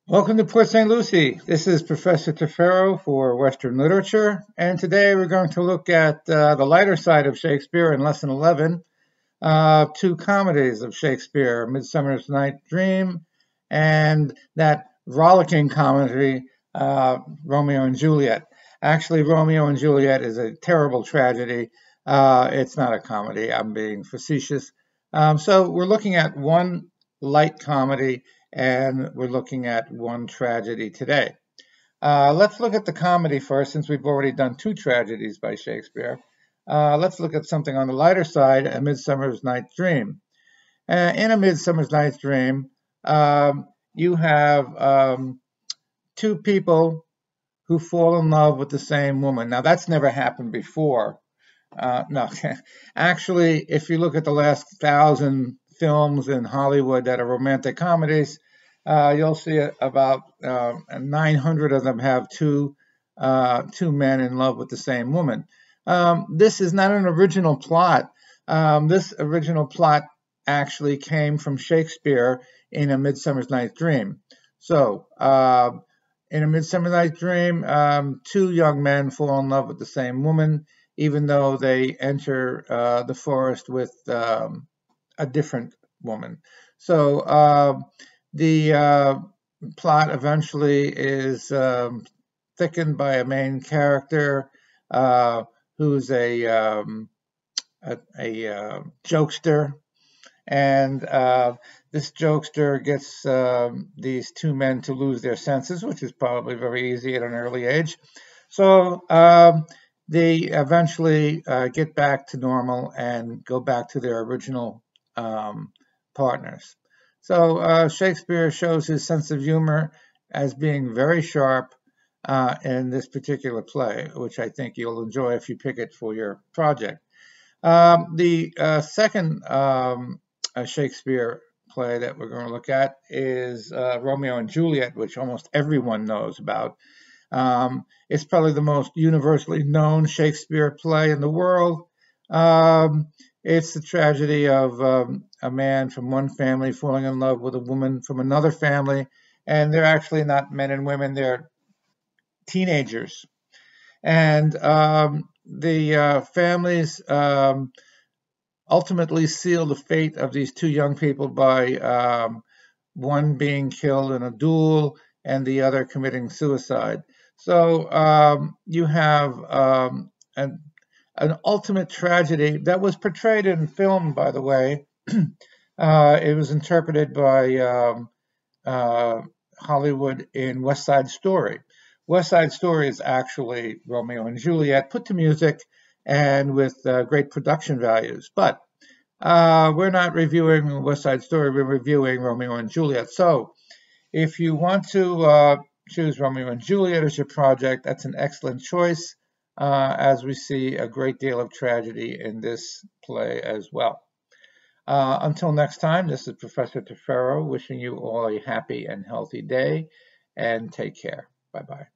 Welcome to Port St. Lucie. This is Professor Tefero for Western Literature, and today we're going to look at the lighter side of Shakespeare in Lesson 11, two comedies of Shakespeare, Midsummer's Night's Dream and that rollicking comedy, Romeo and Juliet. Actually, Romeo and Juliet is a terrible tragedy. It's not a comedy. I'm being facetious. So we're looking at one light comedy and we're looking at one tragedy today. Let's look at the comedy first, since we've already done two tragedies by Shakespeare. Let's look at something on the lighter side, A Midsummer's Night's Dream. In A Midsummer's Night's Dream, you have two people who fall in love with the same woman. Now, that's never happened before. No, actually, if you look at the last 1,000 films in Hollywood that are romantic comedies, you'll see about 900 of them have two men in love with the same woman. This is not an original plot. This original plot actually came from Shakespeare in A Midsummer's Night's Dream. So, in A Midsummer Night's Dream, two young men fall in love with the same woman, even though they enter the forest with a different woman. So the plot eventually is thickened by a main character who's a jokester, and this jokester gets these two men to lose their senses, which is probably very easy at an early age. So they eventually get back to normal and go back to their original partners. So Shakespeare shows his sense of humor as being very sharp in this particular play, which I think you'll enjoy if you pick it for your project. The second Shakespeare play that we're going to look at is Romeo and Juliet, which almost everyone knows about. It's probably the most universally known Shakespeare play in the world. It's the tragedy of a man from one family falling in love with a woman from another family, and they're actually not men and women, they're teenagers. And the families ultimately seal the fate of these two young people by one being killed in a duel and the other committing suicide. So you have an ultimate tragedy that was portrayed in film, by the way. It was interpreted by Hollywood in West Side Story. West Side Story is actually Romeo and Juliet put to music and with great production values. But we're not reviewing West Side Story, we're reviewing Romeo and Juliet. So if you want to choose Romeo and Juliet as your project, that's an excellent choice, as we see a great deal of tragedy in this play as well. Until next time, this is Professor Tefero wishing you all a happy and healthy day, and take care. Bye-bye.